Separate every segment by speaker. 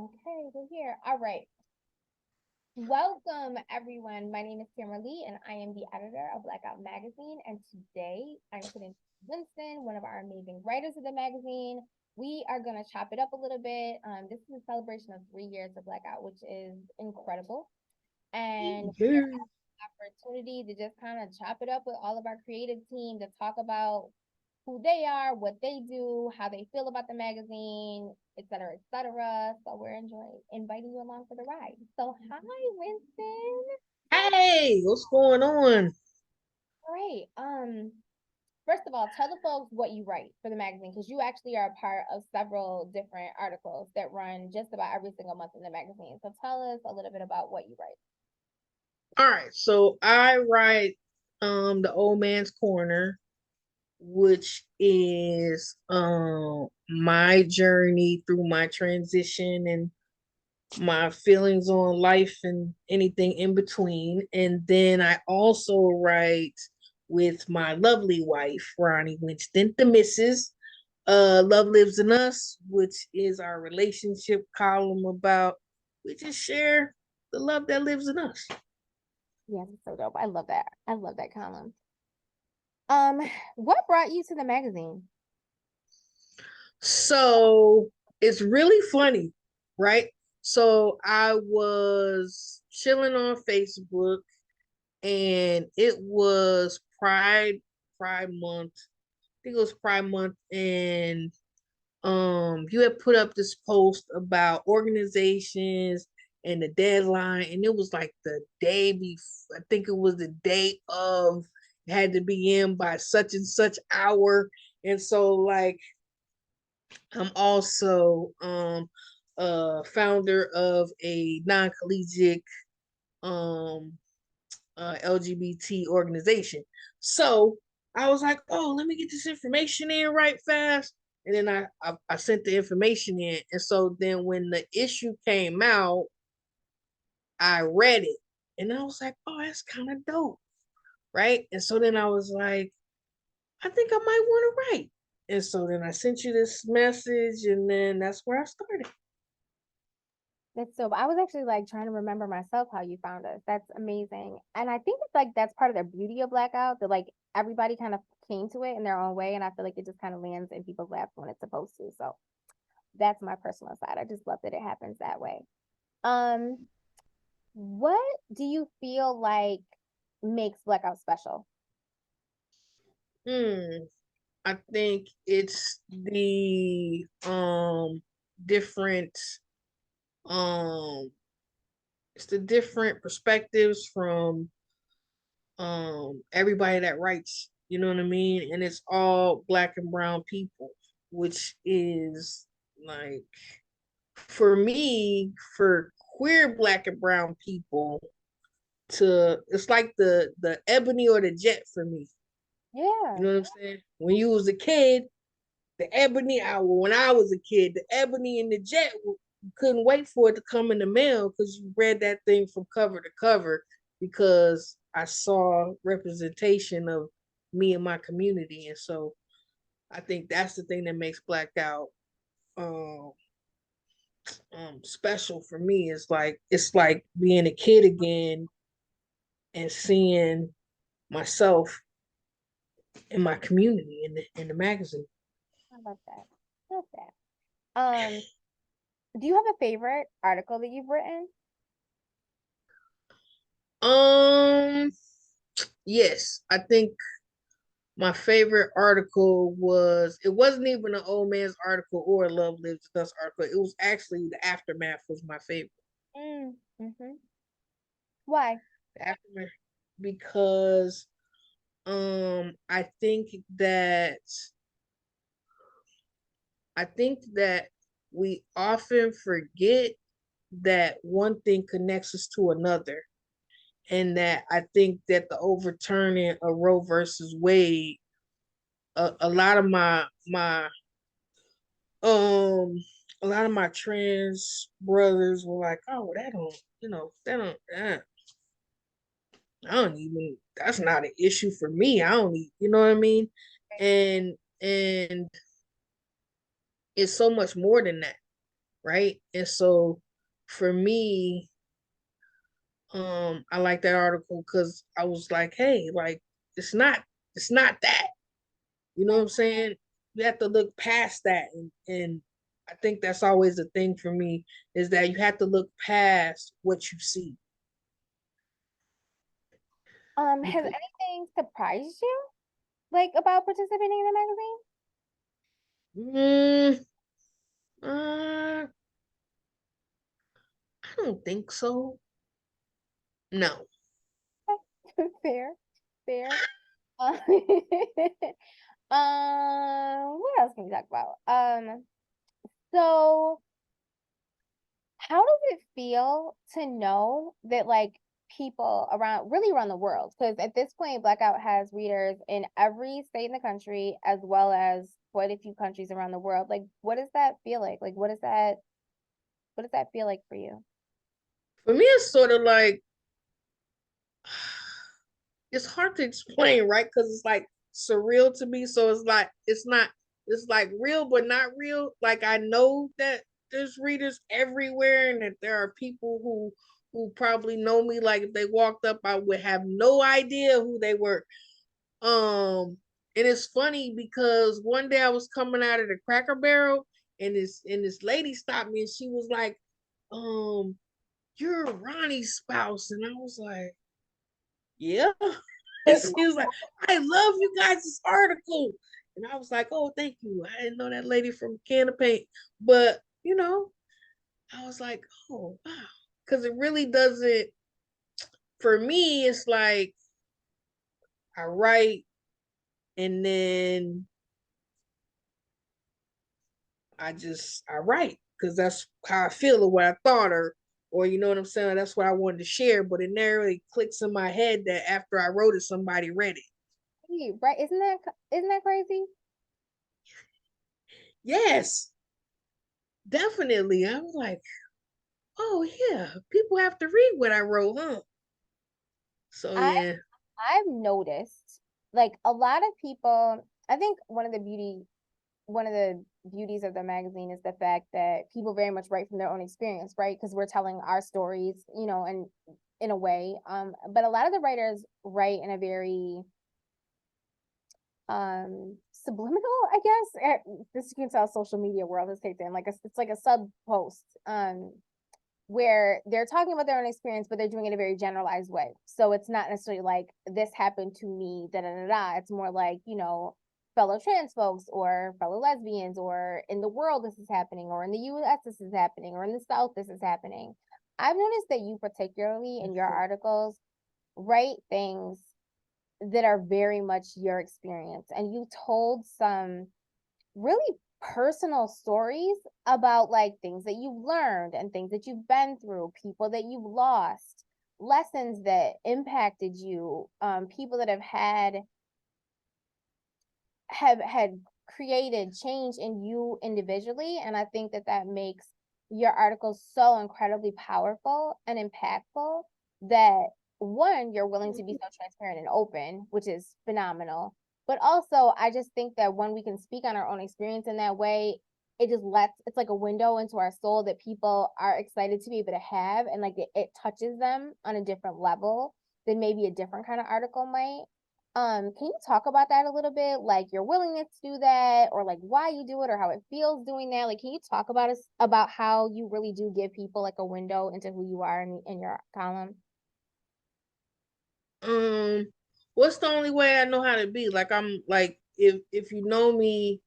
Speaker 1: Okay, we're here. All right. Welcome, everyone. My name is Tamara Leigh, and I am the editor of Blackout Magazine. And today I'm sitting with Winston, one of our amazing writers of the magazine. We are going to chop it up a little bit. This is a celebration of 3 years of Blackout, which is incredible. And
Speaker 2: Yeah.
Speaker 1: opportunity to just kind of chop it up with all of our creative team to talk about who they are, what they do, how they feel about the magazine, et cetera, et cetera. So we're enjoying inviting you along for the ride. So hi, Winston.
Speaker 2: Hey, what's going on?
Speaker 1: Great. First of all, tell the folks what you write for the magazine because you actually are a part of several different articles that run just about every single month in the magazine. So tell us a little bit about what you write.
Speaker 2: All right, so I write the Old Man's Corner, which is my journey through my transition and my feelings on life and anything in between. And then I also write with my lovely wife, Ronnie Winston, the Mrs. Love Lives in Us, which is our relationship column about we just share the love that lives in us.
Speaker 1: Yeah, that's so dope. I love that. I love that column. Um, what brought you to the magazine?
Speaker 2: So it's really funny, right? So I was chilling on Facebook and it was Pride month. I think it was Pride month and you had put up this post about organizations and the deadline, and it was like the day before. I think it was the day of, it had to be in by such and such hour. And so like I'm also founder of a non-collegiate um LGBT organization. So I was like, oh, let me get this information in right fast. And then I sent the information in. And so then when the issue came out, I read it and I was like, oh, that's kind of dope. Right. And so then I was like, I think I might want to write. And so then I sent you this message and then that's where I started.
Speaker 1: That's so, I was actually like trying to remember myself how you found us. That's amazing. And I think it's like that's part of the beauty of Blackout that like everybody kind of came to it in their own way. And I feel like it just kind of lands in people's laps when it's supposed to. So that's my personal side. I just love that it happens that way. Um, what do you feel like makes Blackout special?
Speaker 2: Hmm. I think the different um it's the different perspectives from everybody that writes, you know what I mean? And it's all black and brown people, which is like for me, for queer black and brown people to it's like the ebony or the jet for me. You
Speaker 1: Yeah.
Speaker 2: know what I'm saying? When you was a kid, the ebony hour when I was a kid, the ebony and the jet couldn't wait for it to come in the mail because you read that thing from cover to cover because I saw representation of me and my community. And so I think that's the thing that makes Blackout um, special for me. It's like being a kid again and seeing myself in my community in the magazine.
Speaker 1: I love that. Love that. Um, do you have a favorite article that you've written?
Speaker 2: Um, yes, I think my favorite article was it wasn't even an old man's article or a Love Lives with Us article. It was actually the aftermath was my favorite.
Speaker 1: Mm-hmm. Why?
Speaker 2: The aftermath because I think that I think that we often forget that one thing connects us to another. And that I think that the overturning of Roe versus Wade, a lot of um a lot of my trans brothers were like, oh, that don't, that don't, I don't even, that's not an issue for me. I don't need, you know what I mean? And it's so much more than that. right? And so for me, I like that article because I was like, hey, like it's not that. You know what I'm saying? You have to look past that, and I think that's always the thing for me is that you have to look past what you see
Speaker 1: Has
Speaker 2: because
Speaker 1: anything surprised you, like about participating in the magazine?
Speaker 2: mm, I don't think so. No.
Speaker 1: Fair, fair. Um, what else can we talk about? So how does it feel to know that like people around really around the world? Because at this point, Blackout has readers in every state in the country as well as quite a few countries around the world. Like, what does that feel like? Like, what does that feel like for you?
Speaker 2: For me, it's sort of like it's hard to explain, right? Because it's like surreal to me. So it's like it's not it's like real but not real. Like I know that there's readers everywhere and that there are people who probably know me. Like if they walked up, I would have no idea who they were. And it's funny because one day I was coming out of the Cracker Barrel and this lady stopped me and she was like, you're Ronnie's spouse. And I was like, yeah. And
Speaker 1: Wait,
Speaker 2: she was like, I love you guys' article. And I was like, oh, thank you. I didn't know that lady from Can of Paint. But, I was like, oh, wow. Because it really doesn't, for me, it's like I write and then I write because that's how I feel or what I thought or you know what I'm saying? That's what I wanted to share. But it never really clicks in my head that after I wrote it, somebody read it.
Speaker 1: right? Isn't that crazy?
Speaker 2: Yes, definitely. I was like, oh yeah, people have to read what I wrote, huh? So
Speaker 1: I
Speaker 2: yeah.
Speaker 1: I've noticed like a lot of people, I think one of the beauties of the magazine is the fact that people very much write from their own experience, right? Because we're telling our stories, and in a way. But a lot of the writers write in a very subliminal, I guess. This you can tell social media world has kicked in. It's like a sub post. Where they're talking about their own experience, but they're doing it in a very generalized way. So it's not necessarily like this happened to me, da da da da. It's more like, fellow trans folks or fellow lesbians, or in the world this is happening, or in the US this is happening, or in the South this is happening. I've noticed that you particularly in your articles write things that are very much your experience. And you told some really personal stories about like things that you've learned and things that you've been through, people that you've lost, lessons that impacted you, people that have created change in you individually. And I think that that makes your articles so incredibly powerful and impactful that one, you're willing to be so transparent and open, which is phenomenal. But also, I just think that when we can speak on our own experience in that way, it's like a window into our soul that people are excited to be able to have. And like it touches them on a different level than maybe a different kind of article might. Can you talk about that a little bit? Like your willingness to do that, or like why you do it, or how it feels doing that? Like, can you talk about how you really do give people like a window into who you are in your column?
Speaker 2: Um, what's the only way I know how to be? Like I'm like if you know me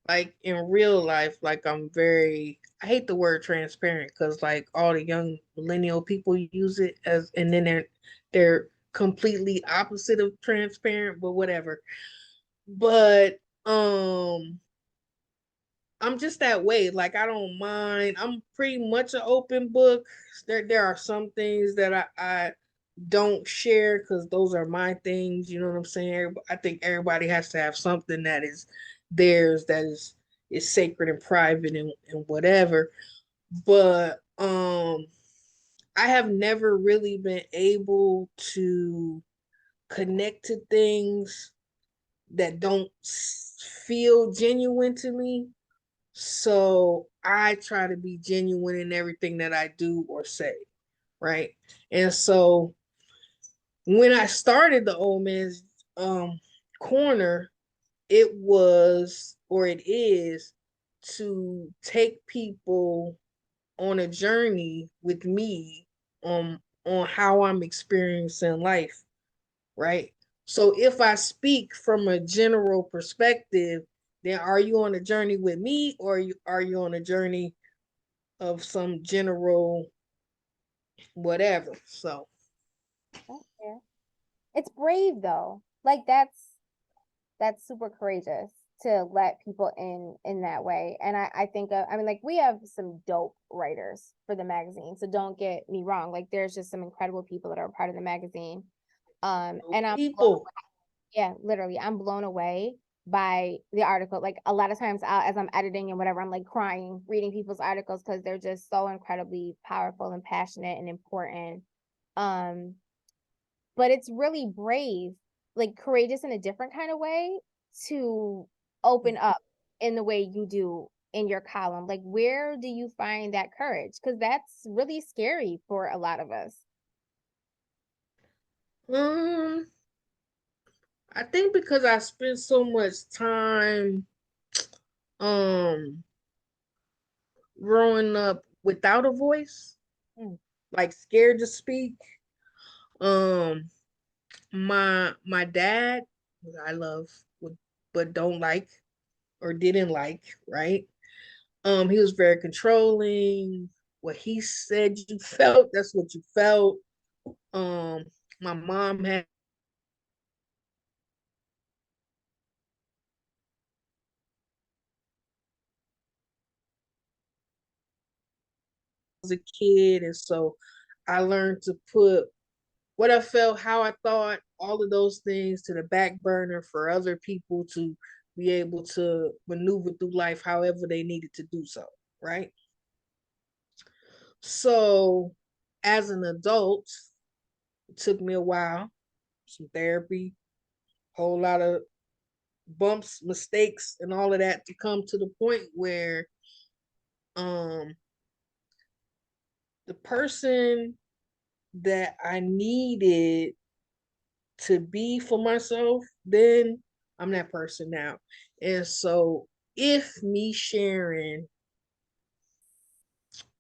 Speaker 2: like in real life, like I'm very I hate the word transparent because like all the young millennial people use it as and then they're completely opposite of transparent, but whatever. But I'm just that way. Like I don't mind. I'm pretty much an open book. There are some things that I don't share because those are my things. You know what I'm saying? I think everybody has to have something that is theirs that is sacred and private and whatever. But I have never really been able to connect to things that don't feel genuine to me. So I try to be genuine in everything that I do or say, right? And so when I started the old man's corner, it was or it is to take people on a journey with me on how I'm experiencing life, right? So if I speak from a general perspective, then are you on a journey with me, or are you on a journey of some general whatever? So
Speaker 1: That's fair. It's brave though. Like that's super courageous to let people in that way. And I think I mean like we have some dope writers for the magazine. So don't get me wrong. Like there's just some incredible people that are part of the magazine. And I'm blown
Speaker 2: people,
Speaker 1: yeah, literally, I'm blown away by the article. Like a lot of times, as I'm editing and whatever, I'm like crying reading people's articles because they're just so incredibly powerful and passionate and important. Um, but it's really brave, like courageous in a different kind of way to open up in the way you do in your column. Like, where do you find that courage? Because that's really scary for a lot of us.
Speaker 2: um, I think because I spent so much time um growing up without a voice,
Speaker 1: Mm.
Speaker 2: like scared to speak. Um, my dad, who I love, but don't like or didn't like, right? He was very controlling. What he said you felt, that's what you felt. Um, my mom had as a kid, and so I learned to put what I felt, how I thought, all of those things to the back burner for other people to be able to maneuver through life however they needed to do so, right? So, as an adult, it took me a while, some therapy, whole lot of bumps, mistakes, and all of that to come to the point where um the person that I needed to be for myself, then I'm that person now. And so if me sharing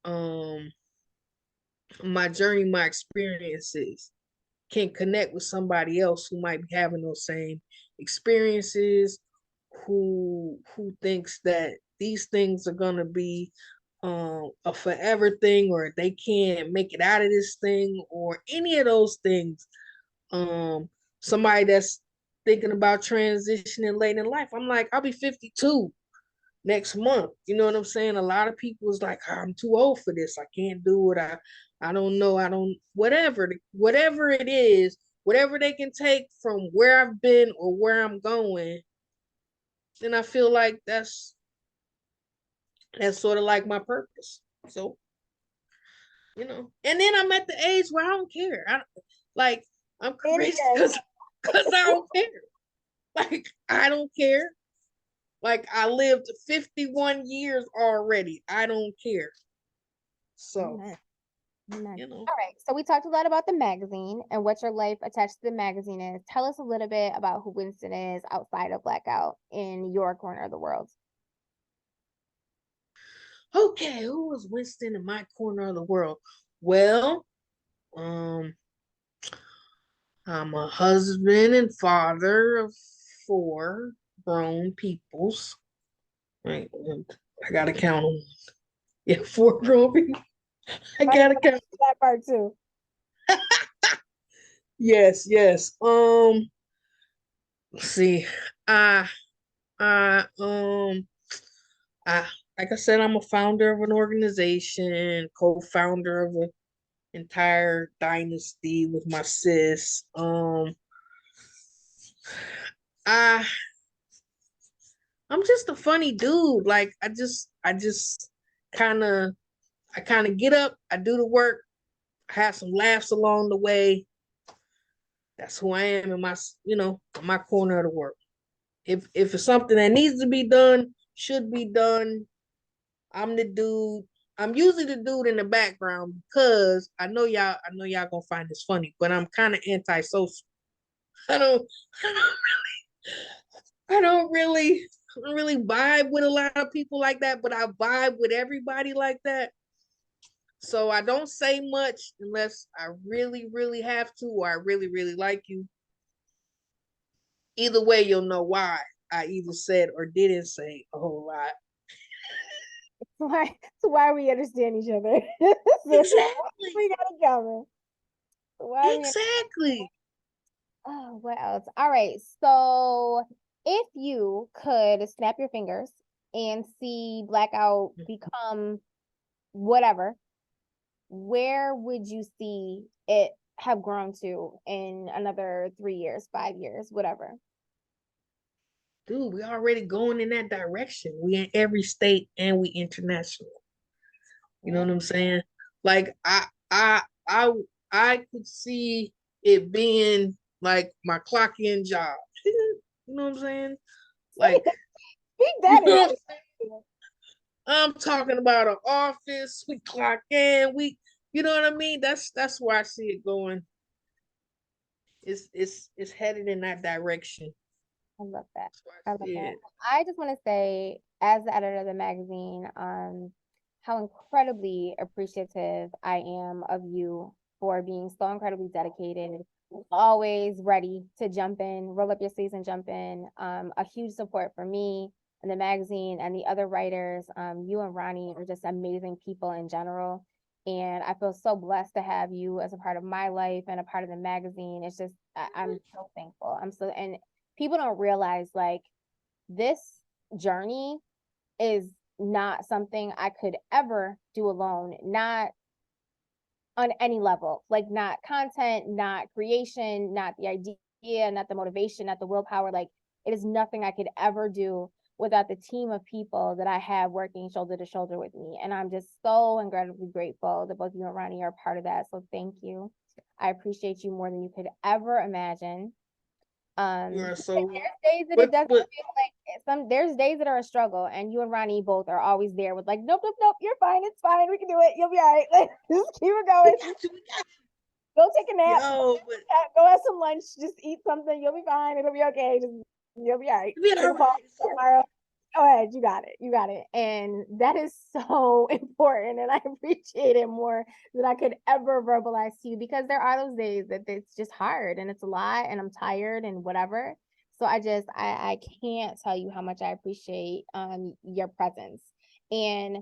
Speaker 2: um my journey, my experiences can connect with somebody else who might be having those same experiences, who thinks that these things are gonna be a forever thing, or they can't make it out of this thing, or any of those things. Um, Somebody that's thinking about transitioning late in life. I'm like, I'll be 52 next month. You know what I'm saying? A lot of people is like, I'm too old for this. I can't do it. I don't know. I don't whatever it is, whatever they can take from where I've been or where I'm going, then I feel like that's sort of like my purpose. So, and then I'm at the age where I don't care. Like I'm crazy
Speaker 1: Idiot.
Speaker 2: because I don't care. Like I don't care. Like I lived 51 years already. I don't care. So,
Speaker 1: Amen. Amen.
Speaker 2: you know.
Speaker 1: All right. So we talked a lot about the magazine and what your life attached to the magazine is. Tell us a little bit about who Winston is outside of Blackout in your corner of the world.
Speaker 2: Okay, who was Winston in my corner of the world? Well, um, I'm a husband and father of four grown peoples. Right, and I gotta count them. Yeah, four grown people. I
Speaker 1: I didn't
Speaker 2: gotta
Speaker 1: know
Speaker 2: count.
Speaker 1: that part too.
Speaker 2: Yes, yes. Let's see. I, I, I, like I said, I'm a founder of an organization, co-founder of an entire dynasty with my sis. I I'm just a funny dude. Like I just kind of I kind of get up, I do the work, I have some laughs along the way. That's who I am in my corner of the world. If it's something that needs to be done, should be done, I'm the dude. I'm usually the dude in the background because I know y'all gonna find this funny, but I'm kind of antisocial. I don't, I don't, I don't really vibe with a lot of people like that, but I vibe with everybody like that. So I don't say much unless I really, really have to, or I really, really like you. Either way, you'll know why I either said or didn't say a whole lot.
Speaker 1: Why we understand each other. So
Speaker 2: Exactly.
Speaker 1: we got it covered. Why we
Speaker 2: Exactly.
Speaker 1: Oh, what else? All right. So if you could snap your fingers and see Blackout become whatever, where would you see it have grown to in another 3 years, 5 years, whatever?
Speaker 2: Dude, we already going in that direction. We in every state and we international. You know
Speaker 1: Yeah.
Speaker 2: what I'm saying? Like I could see it being like my clock in job. You know what I'm saying? Like,
Speaker 1: Speak
Speaker 2: you
Speaker 1: that
Speaker 2: know
Speaker 1: in.
Speaker 2: what I'm saying? I'm talking about an office. We clock in. You know what I mean? That's where I see it going. It's headed in that direction.
Speaker 1: I love that.
Speaker 2: That's where
Speaker 1: I
Speaker 2: I
Speaker 1: love
Speaker 2: see
Speaker 1: that.
Speaker 2: it.
Speaker 1: I just want to say, as the editor of the magazine, how incredibly appreciative I am of you for being so incredibly dedicated, always ready to jump in, roll up your sleeves and jump in. A huge support for me and the magazine and the other writers. You and Ronnie are just amazing people in general. And I feel so blessed to have you as a part of my life and a part of the magazine. It's just, I'm so thankful. And people don't realize like this journey is not something I could ever do alone, not on any level, like not content, not creation, not the idea, not the motivation, not the willpower. Like it is nothing I could ever do without the team of people that I have working shoulder to shoulder with me. And I'm just so incredibly grateful that both you and Ronnie are part of that. So thank you. I appreciate you more than you could ever imagine.
Speaker 2: You are
Speaker 1: Because
Speaker 2: so
Speaker 1: there's days that it
Speaker 2: but
Speaker 1: doesn't
Speaker 2: but
Speaker 1: feel like there's days that are a struggle, and you and Ronnie both are always there with like, nope, nope, nope, you're fine, it's fine, we can do it, you'll be all right. Like, just keep it
Speaker 2: we
Speaker 1: going.
Speaker 2: got you, we got
Speaker 1: Go take a
Speaker 2: you.
Speaker 1: nap,
Speaker 2: Yo, but
Speaker 1: go have some lunch, just eat something, you'll be fine, it'll be okay. Just you'll be all right.
Speaker 2: we
Speaker 1: Take
Speaker 2: all
Speaker 1: a pause
Speaker 2: right.
Speaker 1: tomorrow. Go ahead, you got it. You got it. And that is so important. And I appreciate it more than I could ever verbalize to you because there are those days that it's just hard and it's a lot and I'm tired and whatever. So I can't tell you how much I appreciate your presence and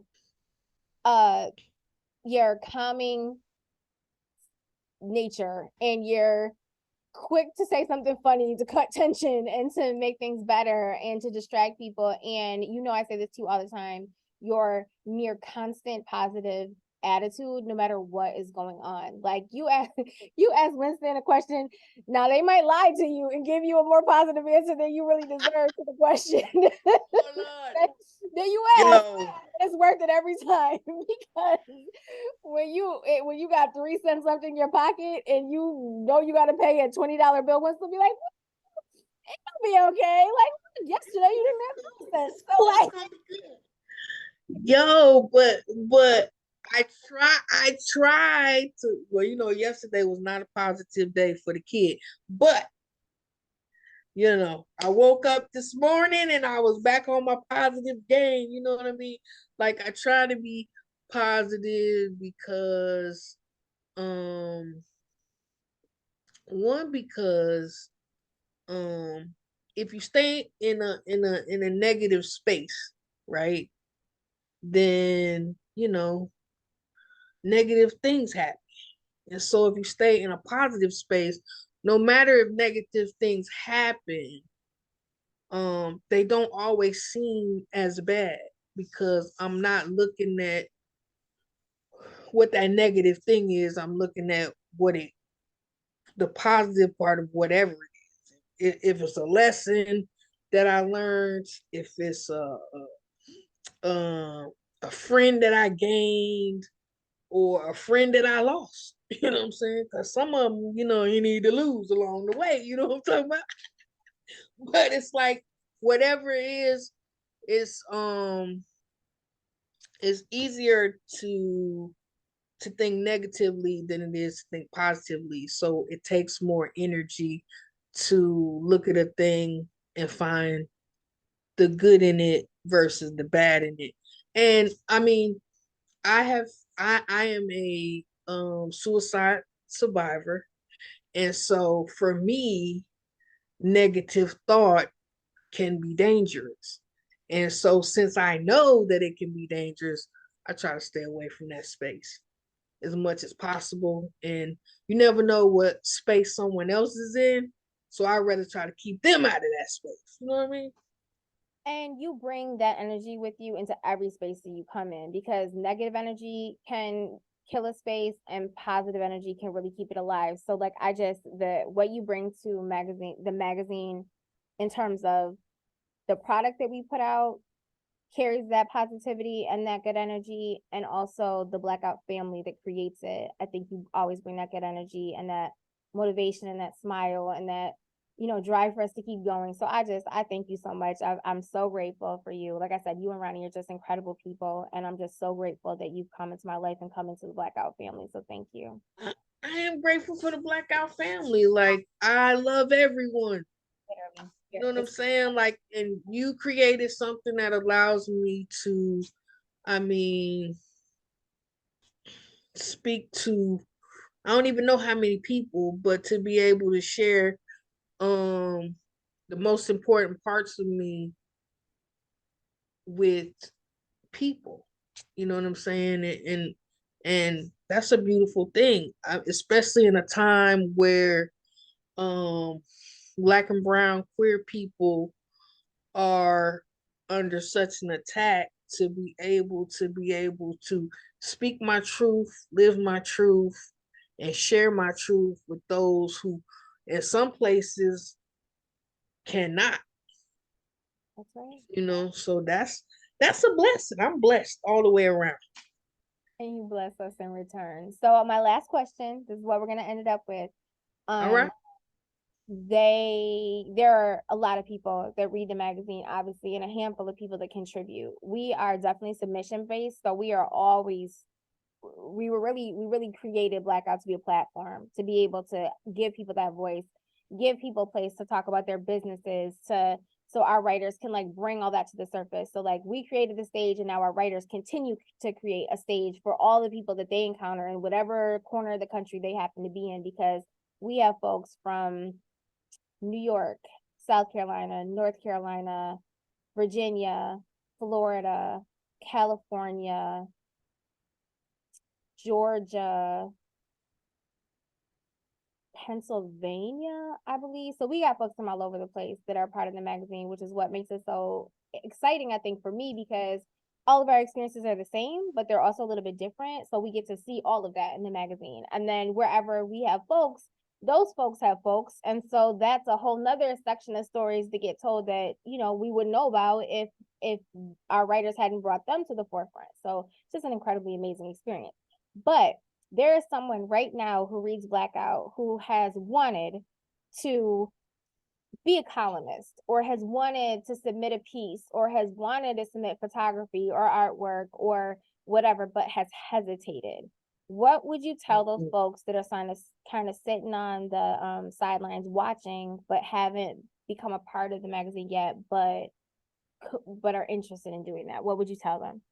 Speaker 1: uh your calming nature and your quick to say something funny to cut tension and to make things better and to distract people. And you know, I say this to you all the time, your near constant positive attitude no matter what is going on. Like you ask Winston a question, now they might lie to you and give you a more positive answer than you really deserve to the question.
Speaker 2: Oh Lord.
Speaker 1: Then you ask,
Speaker 2: Yo,
Speaker 1: it's worth it every time because when you got 3 cents left in your pocket and you know you got to pay a $20 bill, once to be like, it'll be okay. Like yesterday you didn't have 3 cents, so
Speaker 2: it's
Speaker 1: like
Speaker 2: gonna be good. Yo, but I try to, well, yesterday was not a positive day for the kid. But I woke up this morning and I was back on my positive game, you know what I mean? Like I try to be positive because um one because um if you stay in a negative space, right? Then, negative things happen. And so if you stay in a positive space, no matter if negative things happen, they don't always seem as bad because I'm not looking at what that negative thing is. I'm looking at the positive part of whatever it is. If it's a lesson that I learned, if it's a friend that I gained, or a friend that I lost. You know what I'm saying? Because some of them, you need to lose along the way. You know what I'm talking about? But it's like whatever it is, it's it's easier to think negatively than it is to think positively. So it takes more energy to look at a thing and find the good in it versus the bad in it. And I mean, I have I am a suicide survivor. And so for me, negative thought can be dangerous. And so since I know that it can be dangerous, I try to stay away from that space as much as possible. And you never know what space someone else is in. So I'd rather try to keep them out of that space. You know what I mean?
Speaker 1: And you bring that energy with you into every space that you come in, because negative energy can kill a space and positive energy can really keep it alive. So like I just the what you bring to magazine in terms of the product that we put out carries that positivity and that good energy, and also the Blackout family that creates it. I think you always bring that good energy and that motivation and that smile and that drive for us to keep going. So I thank you so much. I'm so grateful for you. Like I said, you and Ronnie are just incredible people, and I'm just so grateful that you've come into my life and come into the Blackout family. So thank you.
Speaker 2: I am grateful for the Blackout family. Like I love everyone.
Speaker 1: Literally,
Speaker 2: You know what I'm
Speaker 1: it's
Speaker 2: saying? Like, and you created something that allows me to, I mean, speak to, I don't even know how many people, but to be able to share um the most important parts of me with people. You know what I'm saying? And that's a beautiful thing, especially in a time where um Black and brown queer people are under such an attack, to be able to speak my truth, live my truth, and share my truth with those who in some places cannot.
Speaker 1: that's right.
Speaker 2: So that's a blessing. I'm blessed all the way around.
Speaker 1: And you bless us in return. So my last question, this is what we're gonna end it up with.
Speaker 2: All right.
Speaker 1: Um, there are a lot of people that read the magazine, obviously, and a handful of people that contribute. We are definitely submission based, so we really created Blackout to be a platform to be able to give people that voice, give people a place to talk about their businesses, to so our writers can like bring all that to the surface. So like we created the stage, and now our writers continue to create a stage for all the people that they encounter in whatever corner of the country they happen to be in, because we have folks from New York, South Carolina, North Carolina, Virginia, Florida, California, Georgia, Pennsylvania, I believe. So we got folks from all over the place that are part of the magazine, which is what makes it so exciting, I think, for me, because all of our experiences are the same, but they're also a little bit different. So we get to see all of that in the magazine. And then wherever we have folks, those folks have folks. And so that's a whole nother section of stories that get told that, we wouldn't know about if our writers hadn't brought them to the forefront. So it's just an incredibly amazing experience. But there is someone right now who reads Blackout who has wanted to be a columnist, or has wanted to submit a piece, or has wanted to submit photography or artwork or whatever, but has hesitated. What would you tell those folks that are kind of sitting on the sidelines watching, but haven't become a part of the magazine yet, but are interested in doing that? What would you tell them?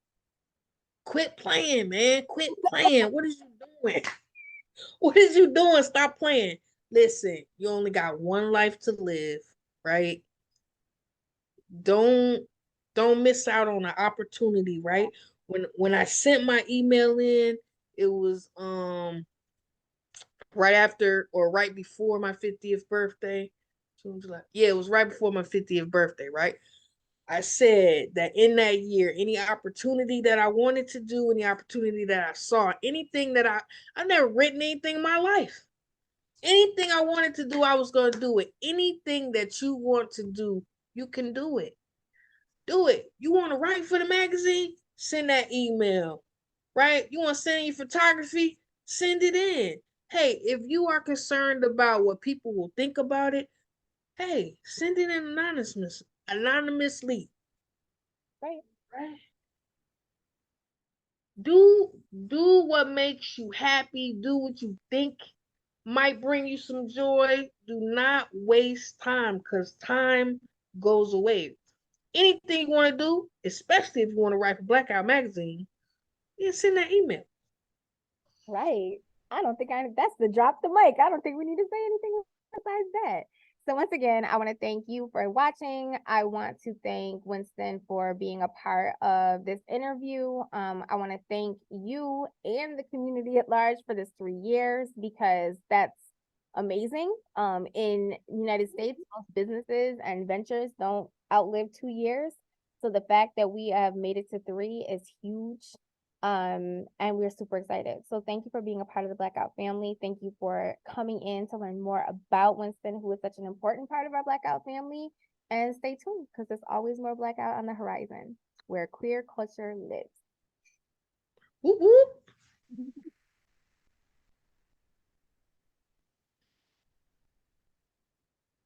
Speaker 2: Quit playing, man. Quit playing. What is you doing? What is you doing? Stop playing. Listen, you only got one life to live, right? Don't don't miss out on an opportunity, right? When I sent my email in, it was right after or right before my 50th birthday. Yeah, it was right before my 50th birthday, right? I said that in that year, any opportunity that I wanted to do, any opportunity that I saw, anything that I've never written anything in my life. Anything I wanted to do, I was going to do it. Anything that you want to do, you can do it. Do it. You want to write for the magazine? Send that email. Right? You want to send your photography? Send it in. Hey, if you are concerned about what people will think about it, hey, send it in anonymously.
Speaker 1: Right.
Speaker 2: Right? do what makes you happy. Do what you think might bring you some joy. Do not waste time because time goes away. Anything you want to do, especially if you want to write for Blackout Magazine, you send that email.
Speaker 1: Right. I don't think that's the drop the mic. I don't think we need to say anything besides that. So once again, I want to thank you for watching. I want to thank Winston for being a part of this interview. I want to thank you and the community at large for this 3 years because that's amazing. In the United States, most businesses and ventures don't outlive 2 years. So the fact that we have made it to 3 is huge. And we're super excited. So thank you for being a part of the Blackout family. Thank you for coming in to learn more about Winston, who is such an important part of our Blackout family. And stay tuned because there's always more Blackout on the horizon where queer culture lives.
Speaker 2: Whoop, whoop.